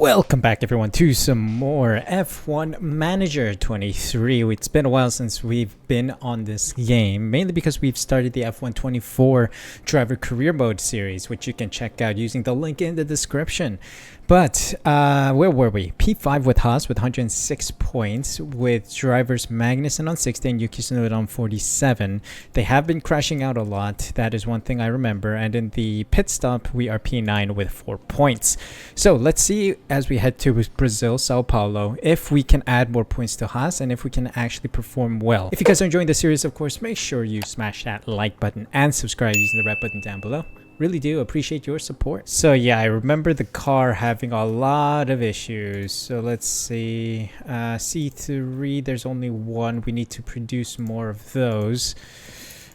Welcome back everyone to some more F1 Manager 23. It's been a while since we've been on this game, mainly because we've started the F1 24 Driver Career Mode series, which you can check out using the link in the description. But where were we? P5 with Haas with 106 points, with drivers Magnussen on 60 and Yuki Tsunoda on 47. They have been crashing out a lot. That is one thing I remember. And in the pit stop, we are P9 with 4 points. So let's see as we head to Brazil, Sao Paolo, if we can add more points to Haas and if we can actually perform well. If you guys are enjoying the series, of course, make sure you smash that like button and subscribe using the red button down below. Really do appreciate your support. So yeah, I remember the car having a lot of issues. So let's see, C3, there's only one. We need to produce more of those.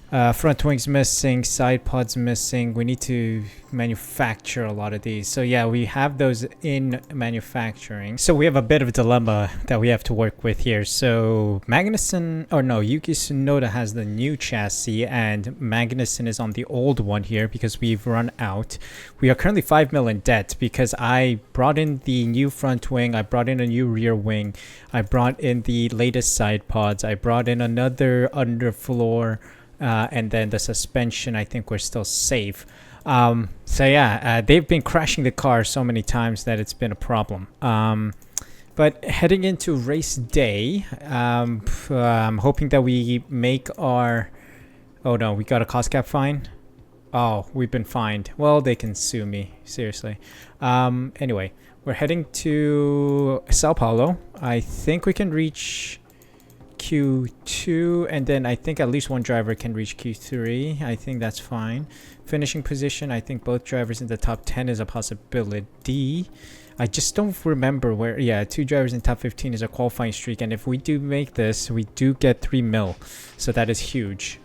Front wings missing, side pods missing. We need to manufacture a lot of these. So yeah, we have those in manufacturing. So we have a bit of a dilemma that we have to work with here. So Magnussen, or no, Yuki Tsunoda has the new chassis and Magnussen is on the old one here because we've run out. We are currently 5 mil in debt because I brought in the new front wing, I brought in a new rear wing, I brought in the latest side pods, I brought in another underfloor, and then the suspension. I think we're still safe. So yeah, they've been crashing the car so many times that it's been a problem. But heading into race day, I'm hoping that we make our... Oh no, we got a cost cap fine? Oh, we've been fined. Well, they can sue me, seriously. Anyway, we're heading to Sao Paulo. I think we can reach Q2, and then I think at least one driver can reach Q3. I think that's fine. Finishing position, I think both drivers in the top 10 is a possibility. I just don't remember where. Yeah, 2 drivers in top 15 is a qualifying streak, and if we do make this, we do get 3 mil, so that is huge.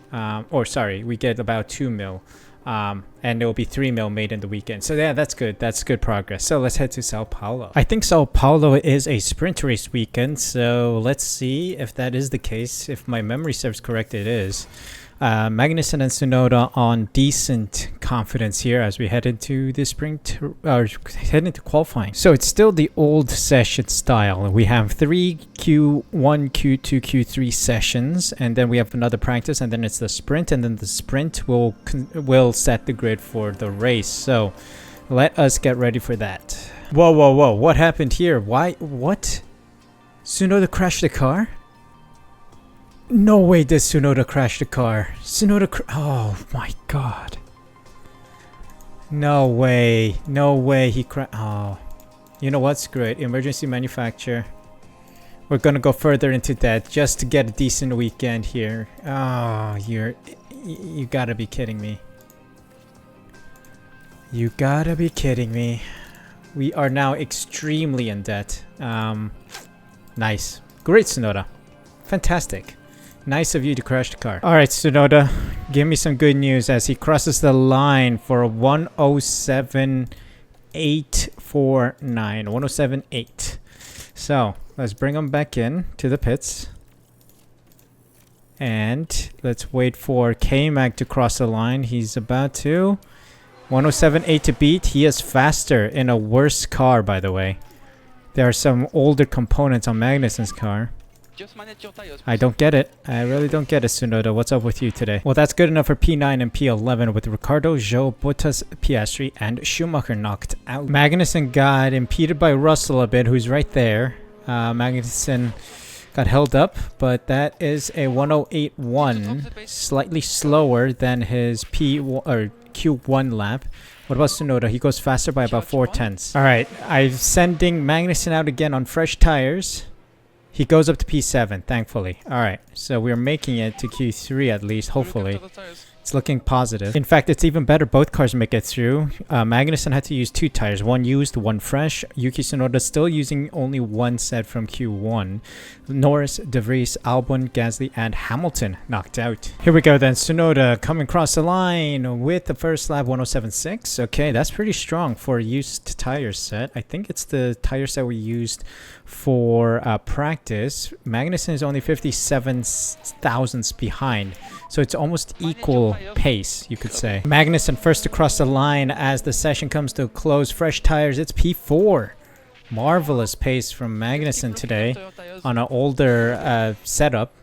Or sorry, we get about 2 mil. And there will be 3 mil made in the weekend. So yeah, that's good. That's good progress. So let's head to Sao Paulo. I think Sao Paulo is a sprint race weekend. So let's see if that is the case. If my memory serves correct, it is. Magnussen and Tsunoda on decent confidence here as we head into the sprint, or head into qualifying. So it's still the old session style. We have 3 Q1, Q2, Q3 sessions, and then we have another practice, and then it's the sprint, and then the sprint will set the grid for the race. So let us get ready for that. Whoa, whoa, whoa! What happened here? Why? What? Tsunoda crashed the car? No way did Tsunoda crash the car. Oh my god. No way. No way he crashed. Oh. You know what? Screw it. Emergency manufacture. We're gonna go further into that just to get a decent weekend here. Oh, you gotta be kidding me. You gotta be kidding me. We are now extremely in debt. Nice. Great, Tsunoda. Fantastic. Nice of you to crash the car. Alright, Tsunoda, give me some good news as he crosses the line for a 107.849. 107.8. So, let's bring him back in to the pits. And let's wait for K-Mag to cross the line. He's about to. 107.8 to beat. He is faster in a worse car, by the way. There are some older components on Magnussen's car. I don't get it. I really don't get it, Tsunoda. What's up with you today? Well, that's good enough for P9 and P11 with Ricciardo, Zhou, Bottas, Piastri, and Schumacher knocked out. Magnussen got impeded by Russell a bit, who's right there. Magnussen got held up, but that is a 108.1, slightly slower than his Q1 lap. What about Tsunoda? He goes faster by about 4/10. Alright, I'm sending Magnussen out again on fresh tires. He goes up to P7, thankfully. Alright, so we're making it to Q3 at least, hopefully. It's looking positive. In fact, it's even better. Both cars make it through. Magnussen had to use 2 tires. 1 used, 1 fresh. Yuki Tsunoda still using only 1 set from Q1. Norris, De Vries, Albon, Gasly, and Hamilton knocked out. Here we go then. Tsunoda coming across the line with the first lap 107.6. Okay, that's pretty strong for a used tire set. I think it's the tire set we used for practice. Magnussen is only 57 thousandths behind. So it's almost equal pace, you could say. Magnussen first across the line as the session comes to a close. Fresh tires, it's P4. Marvelous pace from Magnussen today on an older setup.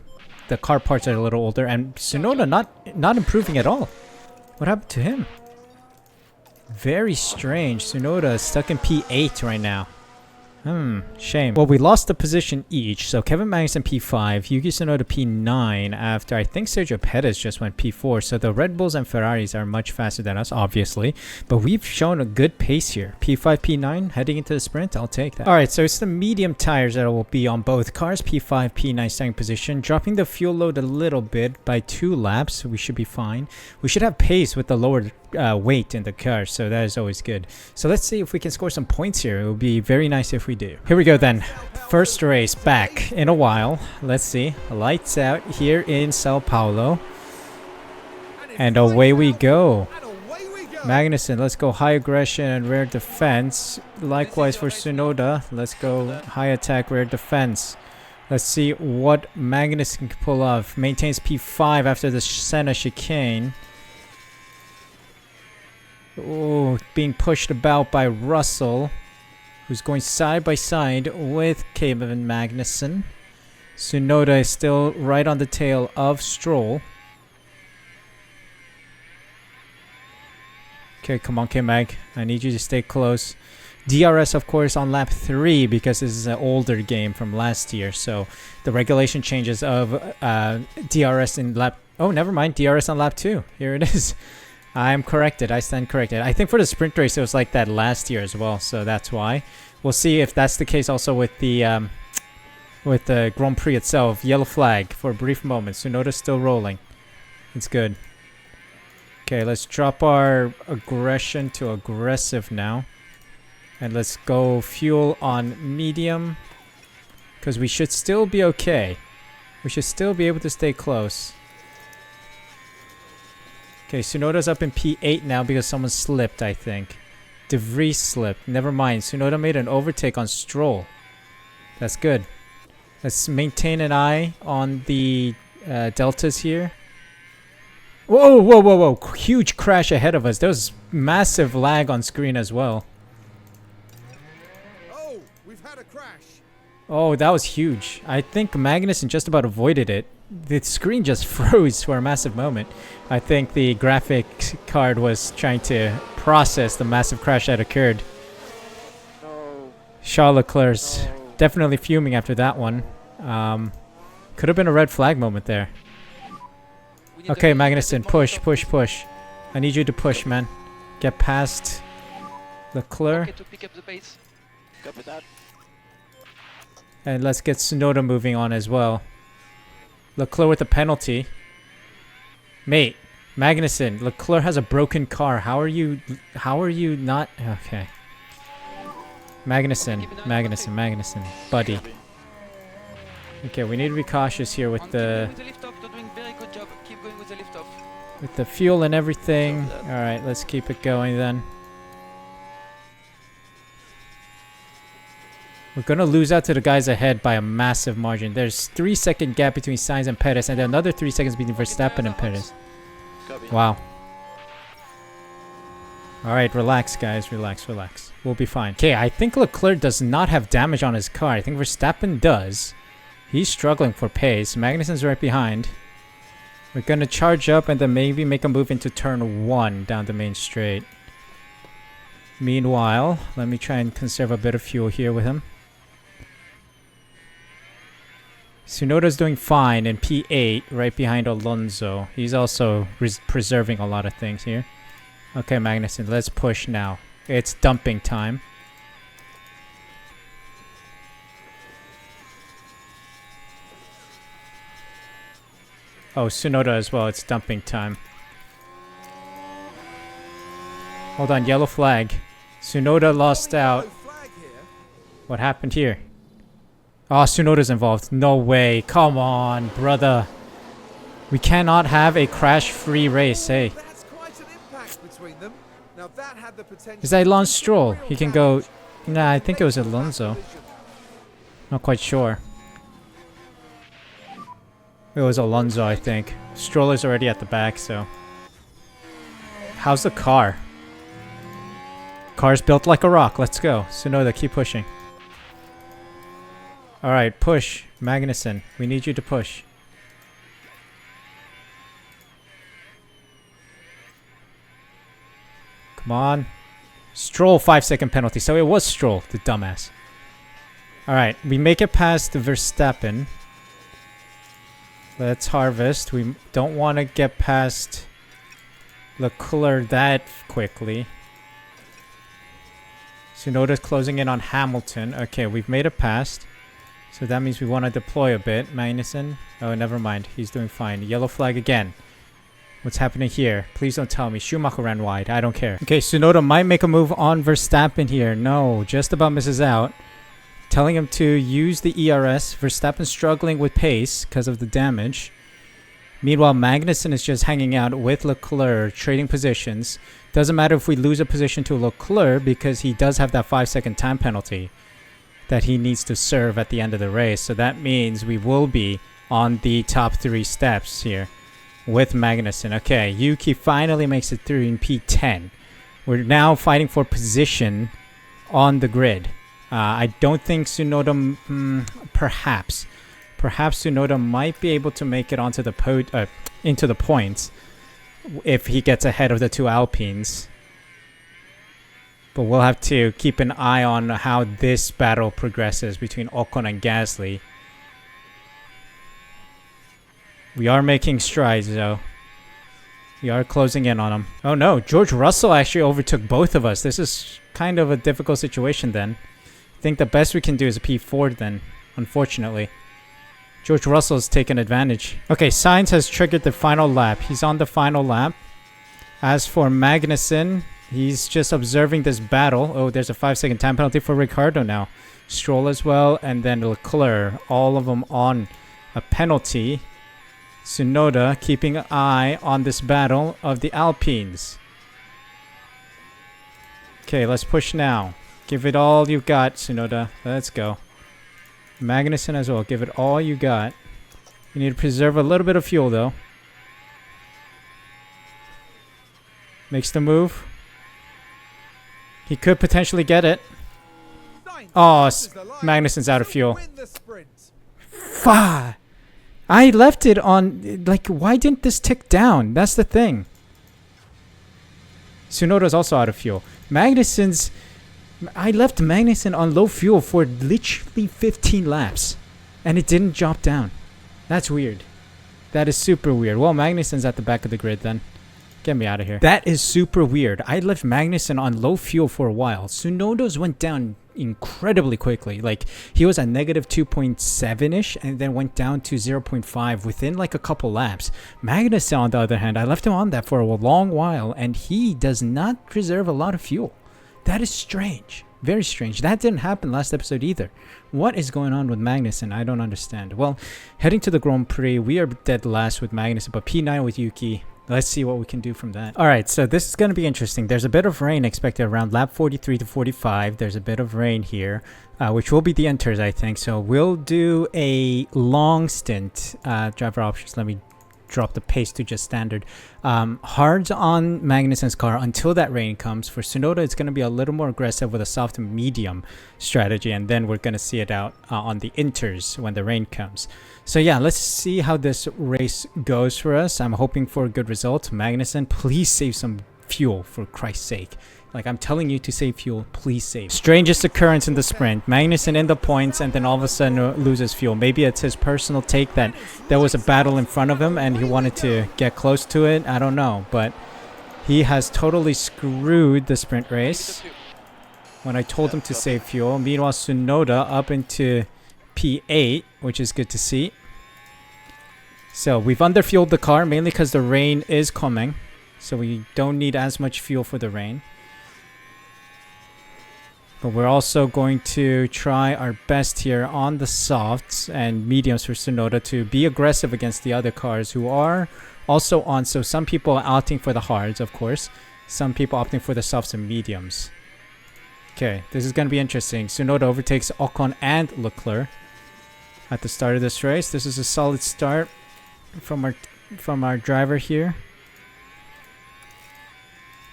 The car parts are a little older, and Tsunoda not improving at all. What happened to him? Very strange. Tsunoda is stuck in P8 right now. Shame. Well, we lost a position each, so Kevin Magnussen P5, Yuki Tsunoda P9 after I think Sergio Perez just went P4, so the Red Bulls and Ferraris are much faster than us, obviously, but we've shown a good pace here. P5, P9, heading into the sprint, I'll take that. Alright, so it's the medium tires that will be on both cars, P5, P9 starting position, dropping the fuel load a little bit by 2 laps, so we should be fine. We should have pace with the lower weight in the car, so that is always good. So let's see if we can score some points here. It would be very nice if we do. Here we go then. First race back in a while. Let's see. Lights out here in Sao Paolo. And away we go. Magnussen, let's go high aggression and rear defense. Likewise for Tsunoda. Let's go high attack, rear defense. Let's see what Magnussen can pull off. Maintains P5 after the Senna chicane. Oh, being pushed about by Russell, who's going side by side with Kevin Magnussen. Tsunoda is still right on the tail of Stroll. Okay, come on, K-Mag. I need you to stay close. DRS, of course, on lap 3 because this is an older game from last year. So the regulation changes of DRS in lap... Oh, never mind. DRS on lap 2. Here it is. I'm corrected. I stand corrected. I think for the sprint race it was like that last year as well, so that's why. We'll see if that's the case also with the Grand Prix itself. Yellow flag for a brief moment. Tsunoda's still rolling. It's good. Okay, let's drop our aggression to aggressive now. And let's go fuel on medium. Because we should still be okay. We should still be able to stay close. Okay, Tsunoda's up in P8 now because someone slipped, I think. De Vries slipped. Never mind. Tsunoda made an overtake on Stroll. That's good. Let's maintain an eye on the deltas here. Whoa, whoa, whoa, whoa. Huge crash ahead of us. There was massive lag on screen as well. Oh, we've had a crash. Oh, that was huge. I think Magnussen just about avoided it. The screen just froze for a massive moment. I think the graphics card was trying to process the massive crash that occurred. No. Charles Leclerc's definitely fuming after that one. Could have been a red flag moment there. Okay, Magnussen, push, push, push. I need you to push, man. Get past Leclerc. Okay, to pick up the pace. Copy that. And let's get Tsunoda moving on as well. Leclerc with a penalty. Mate, Magnussen, Leclerc has a broken car. How are you not... Okay. Magnussen, buddy. Okay, we need to be cautious here with the... with the fuel and everything. Alright, let's keep it going then. We're going to lose out to the guys ahead by a massive margin. There's 3-second gap between Sainz and Perez, and then another 3 seconds between Verstappen and Perez. Wow. Alright, relax guys, relax. We'll be fine. Okay, I think Leclerc does not have damage on his car. I think Verstappen does. He's struggling for pace. Magnussen's right behind. We're going to charge up and then maybe make a move into turn 1 down the main straight. Meanwhile, let me try and conserve a bit of fuel here with him. Tsunoda's doing fine in P8, right behind Alonso. He's also preserving a lot of things here. Okay, Magnussen, let's push now. It's dumping time. Oh, Tsunoda as well. It's dumping time. Hold on, yellow flag. Tsunoda lost out. What happened here? Oh, Tsunoda's involved. No way. Come on, brother. We cannot have a crash-free race, hey. That's quite an impact between them. Now that had the potential. Is that Lance Stroll? He can go... Nah, I think it was Alonso. Not quite sure. It was Alonso, I think. Stroll is already at the back, so... How's the car? Car's built like a rock. Let's go. Tsunoda, keep pushing. All right, push. Magnussen, we need you to push. Come on. Stroll 5-second penalty. So it was Stroll, the dumbass. All right, we make it past Verstappen. Let's harvest. We don't want to get past Leclerc that quickly. Tsunoda's closing in on Hamilton. Okay, we've made it past. So that means we want to deploy a bit. Magnussen. Oh, never mind. He's doing fine. Yellow flag again. What's happening here? Please don't tell me. Schumacher ran wide. I don't care. Okay, Tsunoda might make a move on Verstappen here. No, just about misses out. Telling him to use the ERS. Verstappen struggling with pace because of the damage. Meanwhile, Magnussen is just hanging out with Leclerc, trading positions. Doesn't matter if we lose a position to Leclerc because he does have that 5-second time penalty that he needs to serve at the end of the race. So that means we will be on the top 3 steps here with Magnussen. Okay, Yuki finally makes it through in P10. We're now fighting for position on the grid. I don't think Tsunoda, perhaps Tsunoda might be able to make it onto the into the points if he gets ahead of the 2 Alpines. But we'll have to keep an eye on how this battle progresses between Ocon and Gasly. We are making strides though. We are closing in on him. Oh no, George Russell actually overtook both of us. This is kind of a difficult situation then. I think the best we can do is a P4 then, unfortunately. George Russell's taken advantage. Okay, Sainz has triggered the final lap. He's on the final lap. As for Magnussen, he's just observing this battle. Oh, there's a 5-second time penalty for Ricciardo now. Stroll as well, and then Leclerc. All of them on a penalty. Tsunoda keeping an eye on this battle of the Alpines. Okay, let's push now. Give it all you got, Tsunoda. Let's go. Magnussen as well. Give it all you got. You need to preserve a little bit of fuel, though. Makes the move. He could potentially get it. Oh, Magnussen's out of fuel. Fuck! I left it on... Like, why didn't this tick down? That's the thing. Tsunoda's also out of fuel. Magnussen's... I left Magnussen on low fuel for literally 15 laps. And it didn't drop down. That's weird. That is super weird. Well, Magnussen's at the back of the grid then. Get me out of here. That is super weird. I left Magnussen on low fuel for a while. Tsunoda's went down incredibly quickly. Like, he was at negative 2.7-ish and then went down to 0.5 within like a couple laps. Magnussen, on the other hand, I left him on that for a long while and he does not preserve a lot of fuel. That is strange. Very strange. That didn't happen last episode either. What is going on with Magnussen? I don't understand. Well, heading to the Grand Prix, we are dead last with Magnussen, but P9 with Yuki. Let's see what we can do from that. Alright, so this is going to be interesting. There's a bit of rain expected around lap 43 to 45. There's a bit of rain here, which will be the enters, I think. So we'll do a long stint. Driver options, let me drop the pace to just standard. Hard on Magnussen's car until that rain comes. For Tsunoda, it's going to be a little more aggressive with a soft and medium strategy, and then we're going to see it out on the inters when the rain comes. So yeah, let's see how this race goes for us. I'm hoping for a good result. Magnussen, please save some fuel for Christ's sake. Like, I'm telling you to save fuel, please save. Strangest occurrence in the sprint. Magnussen in the points and then all of a sudden loses fuel. Maybe it's his personal take that there was a battle in front of him and he wanted to get close to it. I don't know, but he has totally screwed the sprint race when I told him to save fuel. Meanwhile, Tsunoda up into P8, which is good to see. So we've underfueled the car mainly because the rain is coming. So we don't need as much fuel for the rain. But we're also going to try our best here on the softs and mediums for Tsunoda to be aggressive against the other cars who are also on. So some people are opting for the hards, of course. Some people opting for the softs and mediums. Okay, this is going to be interesting. Tsunoda overtakes Ocon and Leclerc at the start of this race. This is a solid start from our driver here.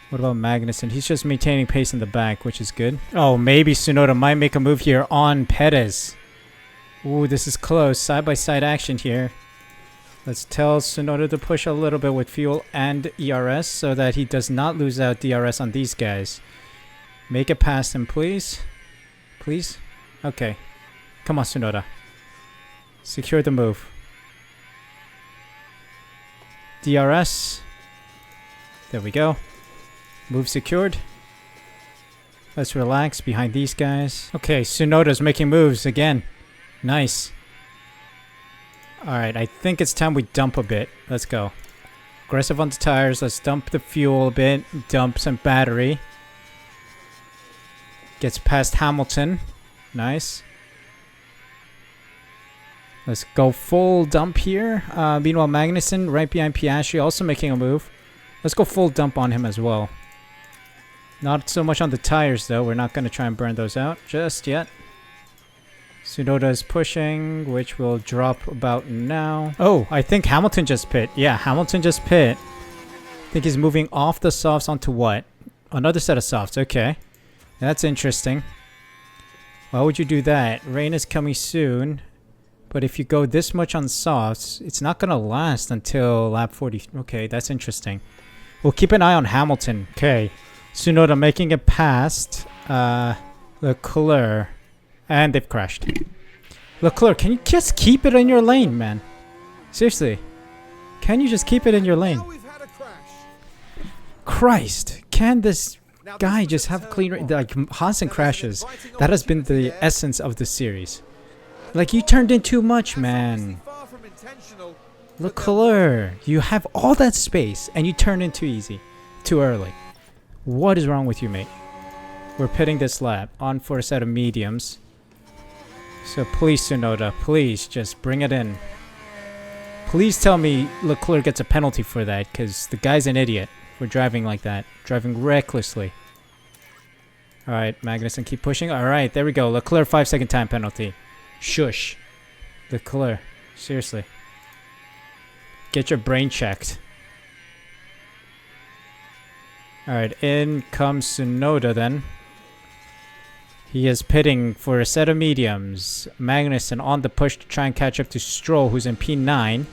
What about Magnussen? He's just maintaining pace in the back, which is good. Oh, maybe Tsunoda might make a move here on Perez. Ooh, this is close. Side-by-side action here. Let's tell Tsunoda to push a little bit with fuel and ERS so that he does not lose out DRS on these guys. Make it past him, please. Please? Okay. Come on, Tsunoda. Secure the move. DRS. There we go. Move secured. Let's relax behind these guys. Okay, Tsunoda's making moves again. Nice. Alright, I think it's time we dump a bit. Let's go. Aggressive on the tires. Let's dump the fuel a bit. Dump some battery. Gets past Hamilton. Nice. Let's go full dump here. Meanwhile, Magnussen right behind Piastri also making a move. Let's go full dump on him as well. Not so much on the tires though. We're not going to try and burn those out just yet. Tsunoda is pushing, which will drop about now. Oh, I think Hamilton just pit. Yeah, Hamilton just pit. I think he's moving off the softs onto what? Another set of softs. Okay. That's interesting. Why would you do that? Rain is coming soon. But if you go this much on softs, it's not going to last until lap 40. Okay, that's interesting. We'll keep an eye on Hamilton. Okay. Tsunoda making it past Leclerc. And they've crashed. Leclerc, can you just keep it in your lane, man? Seriously. Can you just keep it in your lane? Christ. Can this guy just have clean... Like, Hansen crashes. That has been the essence of the series. Like, you turned in too much, man. Leclerc, you have all that space, and you turned in too easy. Too early. What is wrong with you, mate? We're pitting this lap. On for a set of mediums. So please, Tsunoda, please just bring it in. Please tell me Leclerc gets a penalty for that, because the guy's an idiot for driving like that. Driving recklessly. Alright, Magnussen, keep pushing. Alright, there we go. Leclerc 5-second time penalty. Shush. Leclerc, seriously. Get your brain checked. Alright, in comes Tsunoda then. He is pitting for a set of mediums. Magnussen on the push to try and catch up to Stroll, who's in P9.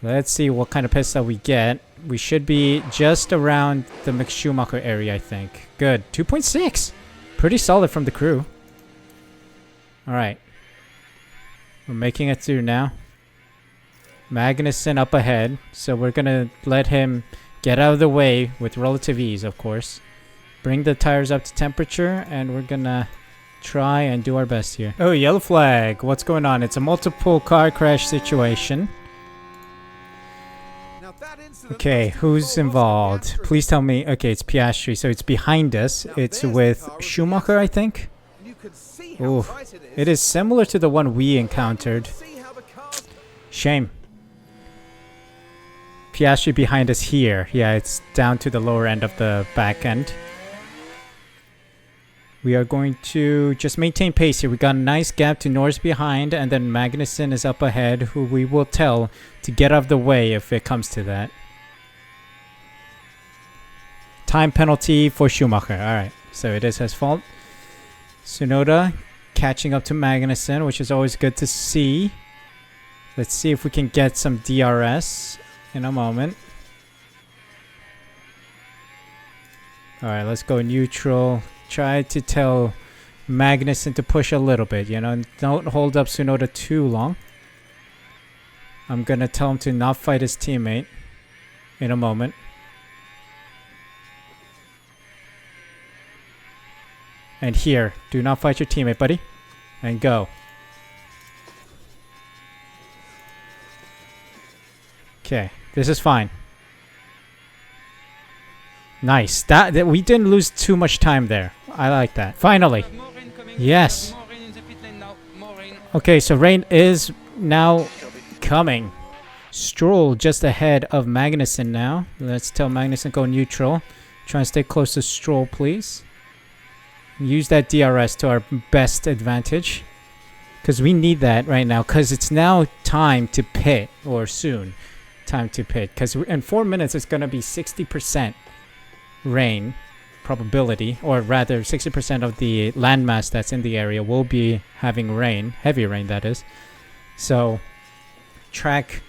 Let's see what kind of pit stop we get. We should be just around the Mick Schumacher area, I think. Good. 2.6. Pretty solid from the crew. Alright. We're making it through now. Magnussen up ahead. So we're going to let him get out of the way with relative ease, of course. Bring the tires up to temperature, and we're gonna try and do our best here. Oh, yellow flag. What's going on? It's a multiple car crash situation. Okay, who's involved? Please tell me. Okay, it's Piastri, so it's behind us. It's with Schumacher, I think. Ooh, it is similar to the one we encountered. Shame. Piastri behind us here. Yeah, it's down to the lower end of the back end. We are going to just maintain pace here. We got a nice gap to Norris behind, and then Magnussen is up ahead, who we will tell to get out of the way if it comes to that. Time penalty for Schumacher. Alright, so it is his fault. Tsunoda catching up to Magnussen, which is always good to see. Let's see if we can get some DRS in a moment. Alright, let's go neutral. Try to tell Magnussen to push a little bit, you know, don't hold up Tsunoda too long. I'm gonna tell him to not fight his teammate in a moment. And here, do not fight your teammate, buddy. And go. Okay, this is fine. Nice. That we didn't lose too much time there. I like that. Finally. Yes. Okay, so rain is now coming. Stroll just ahead of Magnussen now. Let's tell Magnussen go neutral. Try and stay close to Stroll, please. Use that DRS to our best advantage. Because we need that right now. Because it's now time to pit. Or soon. Time to pit. Because in 4 minutes it's going to be 60%. Rain, probability, or rather 60% of the landmass that's in the area will be having rain, heavy rain that is. So track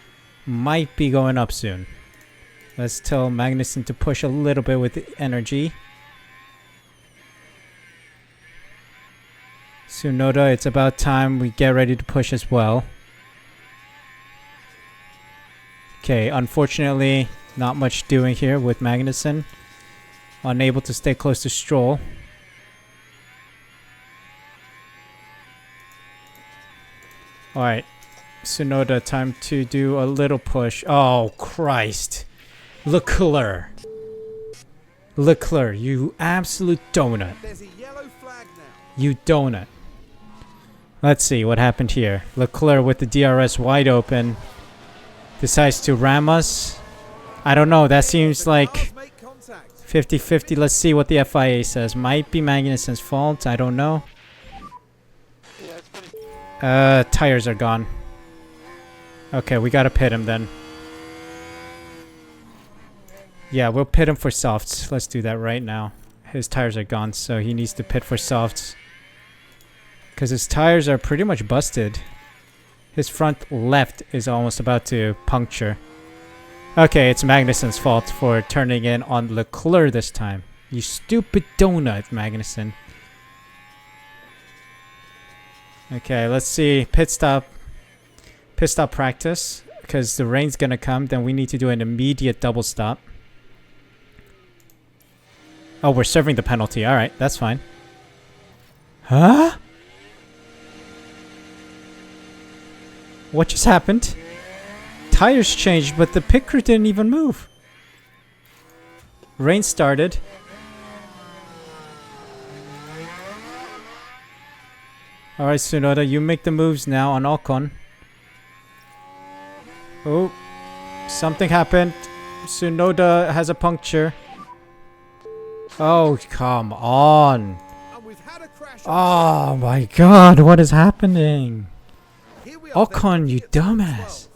might be going up soon. Let's tell Magnussen to push a little bit with energy. Tsunoda, it's about time we get ready to push as well. Okay, unfortunately, not much doing here with Magnussen. Unable to stay close to Stroll. Alright, Tsunoda, time to do a little push. Oh, Christ. Leclerc. Leclerc, you absolute donut. There's a yellow flag now. You donut. Let's see what happened here. Leclerc with the DRS wide open. Decides to ram us. I don't know, that seems like 50-50. Let's see what the FIA says. Might be Magnussen's fault, I don't know. Yeah, it's pretty... Tires are gone. Okay, we gotta pit him then. Yeah, we'll pit him for softs. Let's do that right now. His tires are gone, so he needs to pit for softs. Because his tires are pretty much busted. His front left is almost about to puncture. Okay, it's Magnussen's fault for turning in on Leclerc this time. You stupid donut, Magnussen. Okay, let's see. Pit stop practice. Because the rain's gonna come, then we need to do an immediate double stop. Oh, we're serving the penalty. Alright, that's fine. Huh? What just happened? Tires changed, but the pit crew didn't even move. Rain started. Alright, Tsunoda, you make the moves now on Ocon. Oh, something happened. Tsunoda has a puncture. Oh, come on. And we've had a crash. Oh my god, what is happening? Here we are, Ocon, you then, at the dumbass.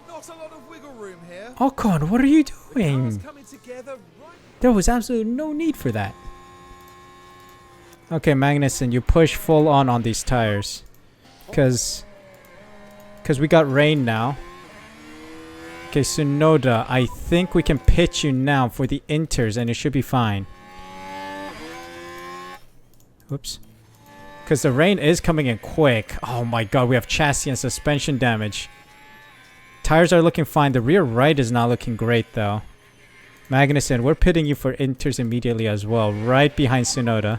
12. Not a lot of wiggle room here. Ocon, what are you Cars doing? coming together right. There was absolutely no need for that. Okay, Magnussen, you push full on these tires. Because we got rain now. Okay, Tsunoda, I think we can pitch you now for the inters and it should be fine. Oops. Because the rain is coming in quick. Oh my god, we have chassis and suspension damage. Tires are looking fine. The rear right is not looking great though. Magnussen, we're pitting you for inters immediately as well. Right behind Tsunoda.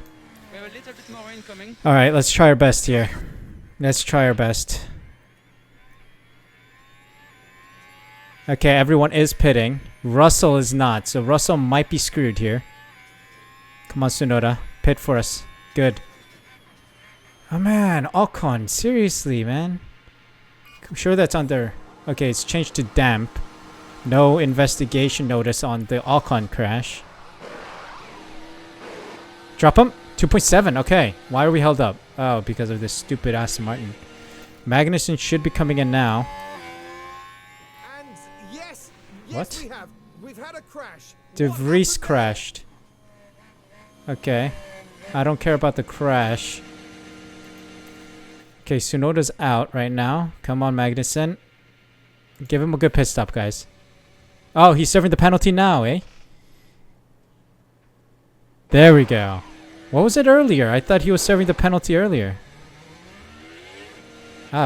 We have a little bit more rain coming. Alright, let's try our best here. Let's try our best. Okay, everyone is pitting. Russell is not, so Russell might be screwed here. Come on, Tsunoda. Pit for us. Good. Oh man, Ocon. Seriously, man. I'm sure that's under... Okay, it's changed to damp. No investigation notice on the Ocon crash. Drop him. 2.7. Okay. Why are we held up? Oh, because of this stupid Aston Martin. Magnussen should be coming in now. And yes, What? we have. We've had a crash. De What Vries happened there? crashed. Okay. I don't care about the crash. Okay, Tsunoda's out right now. Come on, Magnussen. Give him a good pit stop, guys. Oh, he's serving the penalty now, eh? There we go. What was it earlier? I thought he was serving the penalty earlier. I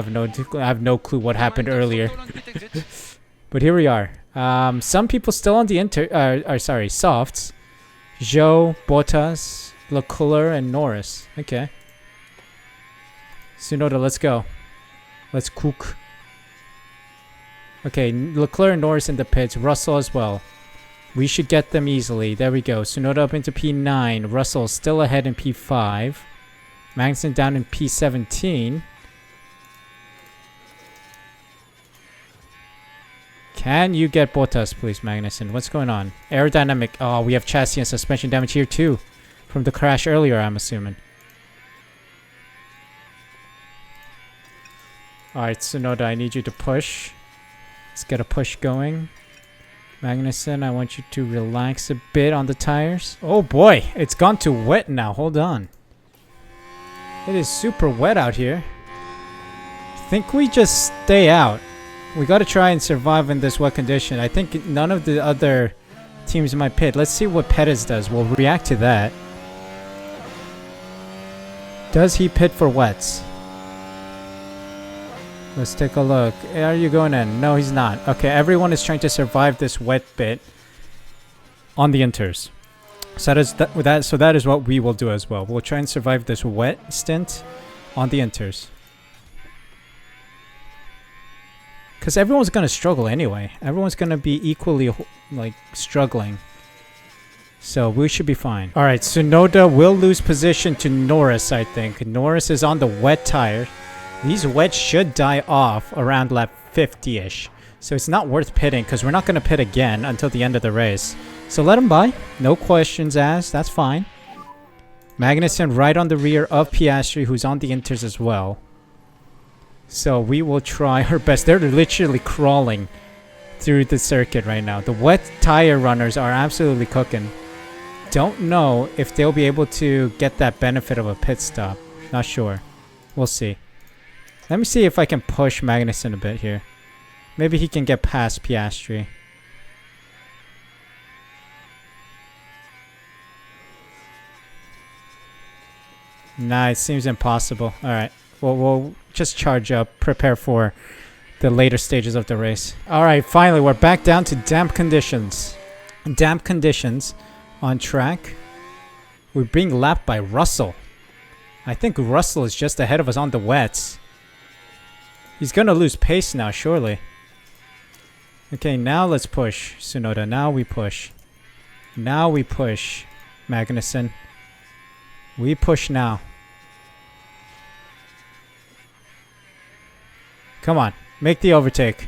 have no clue what happened earlier. But here we are. Some people still on the softs. Zhou, Bottas, Leclerc, and Norris. Okay. Tsunoda, let's go. Let's cook. Okay, Leclerc and Norris in the pits. Russell as well. We should get them easily. There we go. Tsunoda up into P9. Russell still ahead in P5. Magnussen down in P17. Can you get Bottas, please, Magnussen? What's going on? Aerodynamic. Oh, we have chassis and suspension damage here too. From the crash earlier, I'm assuming. Alright, Tsunoda, I need you to push. Let's get a push going. Magnuson, I want you to relax a bit on the tires. Oh boy, it's gone to wet now. Hold on. It is super wet out here. I think we just stay out. We got to try and survive in this wet condition. I think none of the other teams might pit. Let's see what Perez does. We'll react to that. Does he pit for wets? Let's take a look. Are you going in? No, he's not. Okay, everyone is trying to survive this wet bit on the inters. So that is what we will do as well. We'll try and survive this wet stint on the inters. Because everyone's going to struggle anyway. Everyone's going to be equally like struggling. So we should be fine. Alright, Tsunoda will lose position to Norris, I think. Norris is on the wet tire. These wets should die off around lap 50-ish. So it's not worth pitting because we're not going to pit again until the end of the race. So let him by. No questions asked. That's fine. Magnussen right on the rear of Piastri, who's on the inters as well. So we will try our best. They're literally crawling through the circuit right now. The wet tire runners are absolutely cooking. Don't know if they'll be able to get that benefit of a pit stop. Not sure. We'll see. Let me see if I can push Magnussen a bit here. Maybe he can get past Piastri. Nah, it seems impossible. Alright. We'll just charge up. Prepare for the later stages of the race. Alright, finally we're back down to damp conditions. Damp conditions on track. We're being lapped by Russell. I think Russell is just ahead of us on the wets. He's gonna lose pace now, surely. Okay, now let's push Tsunoda. Now we push. Now we push Magnussen. We push now. Come on, make the overtake.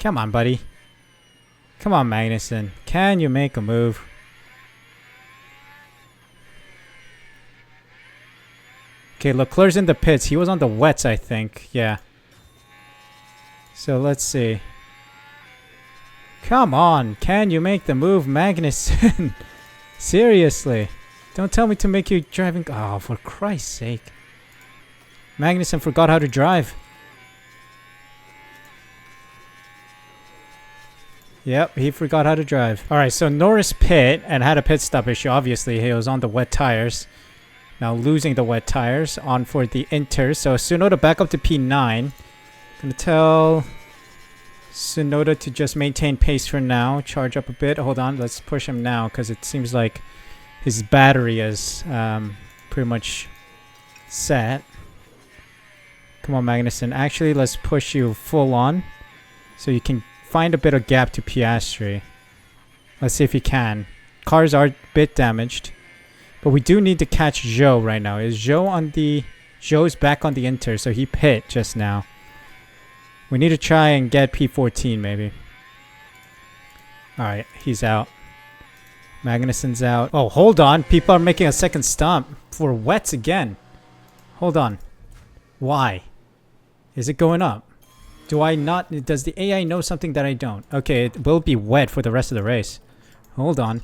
Come on, buddy. Come on, Magnussen. Can you make a move? Okay, Leclerc's in the pits. He was on the wets, I think. Yeah. So let's see. Come on. Can you make the move, Magnussen? Seriously. Don't tell me to make you driving. Oh, for Christ's sake. Magnussen forgot how to drive. Yep, he forgot how to drive. Alright, so Norris pit and had a pit stop issue. Obviously, he was on the wet tires. Now losing the wet tires on for the Inter. So Tsunoda back up to P9. Gonna tell Tsunoda to just maintain pace for now. Charge up a bit. Hold on. Let's push him now because it seems like his battery is pretty much set. Come on, Magnussen. Actually, let's push you full on so you can find a bit of gap to Piastri. Let's see if he can. Cars are a bit damaged. But we do need to catch Zhou right now. Is Zhou on the... Zhou's back on the Inter, so he pit just now. We need to try and get P14 maybe. Alright, he's out. Magnussen's out. Oh, hold on. People are making a second stop for wets again. Hold on. Why? Is it going up? Do I not... Does the AI know something that I don't? Okay, it will be wet for the rest of the race. Hold on.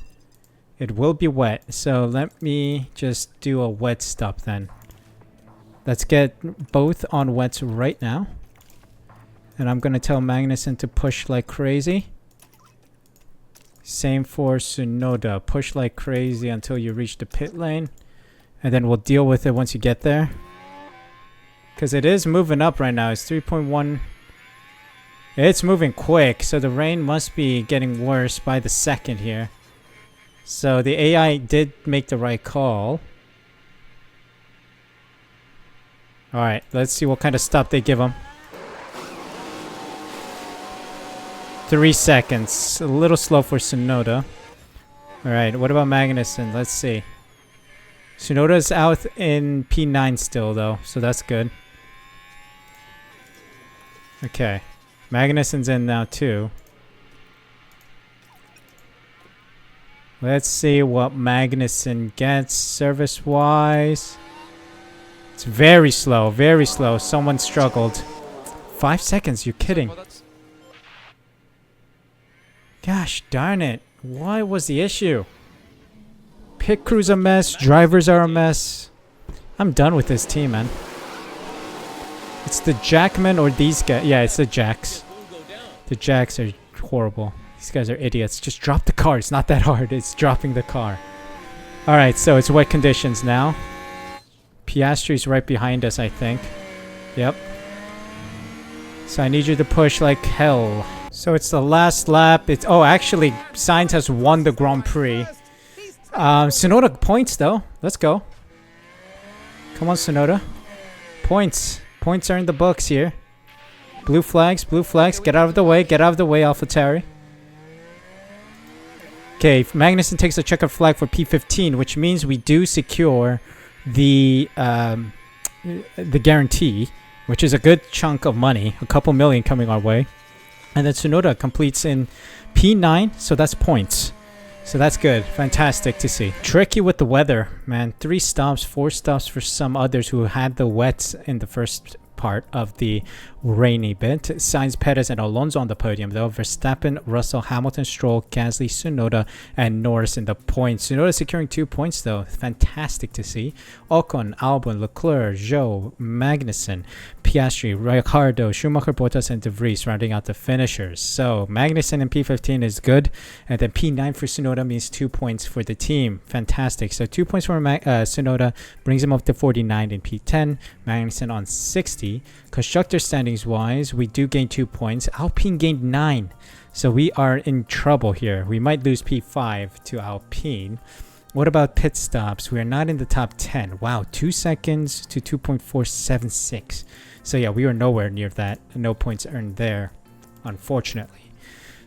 It will be wet, so let me just do a wet stop then. Let's get both on wets right now. And I'm gonna tell Magnussen to push like crazy. Same for Tsunoda. Push like crazy until you reach the pit lane. And then we'll deal with it once you get there. Because it is moving up right now. It's 3.1. It's moving quick, so the rain must be getting worse by the second here. So the AI did make the right call. Alright, let's see what kind of stop they give him. 3 seconds. A little slow for Tsunoda. Alright, what about Magnussen? Let's see. Tsunoda's out in P9 still though, so that's good. Okay. Magnussen's in now too. Let's see what Magnussen gets service-wise. It's very slow, very slow. Someone struggled. 5 seconds, you're kidding. Well, that's- Gosh darn it. What was the issue? Pit crew's a mess, drivers are a mess. I'm done with this team, man. It's the Jackmen or these guys. Yeah, it's the Jacks. The Jacks are horrible. These guys are idiots. Just drop the car. It's not that hard. It's dropping the car. Alright, so it's wet conditions now. Piastri's right behind us, I think. Yep. So I need you to push like hell. So it's the last lap. It's actually, Sainz has won the Grand Prix. Tsunoda points though. Let's go. Come on, Tsunoda. Points. Points are in the books here. Blue flags, blue flags. Get out of the way, AlphaTauri. Okay, Magnussen takes a checkered flag for P15, which means we do secure the guarantee, which is a good chunk of money, a couple million coming our way. And then Tsunoda completes in P9, so that's points. So that's good. Fantastic to see. Tricky with the weather, man. 3 stops, 4 stops for some others who had the wets in the first part of the rainy bit. Sainz, Perez, and Alonso on the podium though. Verstappen, Russell, Hamilton, Stroll, Gasly, Tsunoda, and Norris in the points. Tsunoda securing 2 points though. Fantastic to see. Ocon, Albon, Leclerc, Zhou, Magnussen, Piastri, Ricciardo, Schumacher, Bottas, and De Vries rounding out the finishers. So Magnussen in P15 is good, and then P9 for Tsunoda means 2 points for the team. Fantastic. So 2 points for Tsunoda brings him up to 49 in P10. Magnussen on 60. Constructor standings wise, we do gain 2 points. Alpine gained 9. So we are in trouble here. We might lose P5 to Alpine. What about pit stops? We are not in the top 10. Wow, 2 seconds to 2.476. So yeah, we were nowhere near that. No points earned there, unfortunately.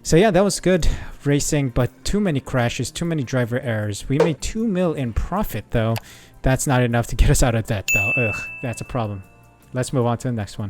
So yeah, that was good racing, but too many crashes, too many driver errors. We made 2 mil in profit though. That's not enough to get us out of debt though. Ugh, that's a problem. Let's move on to the next one.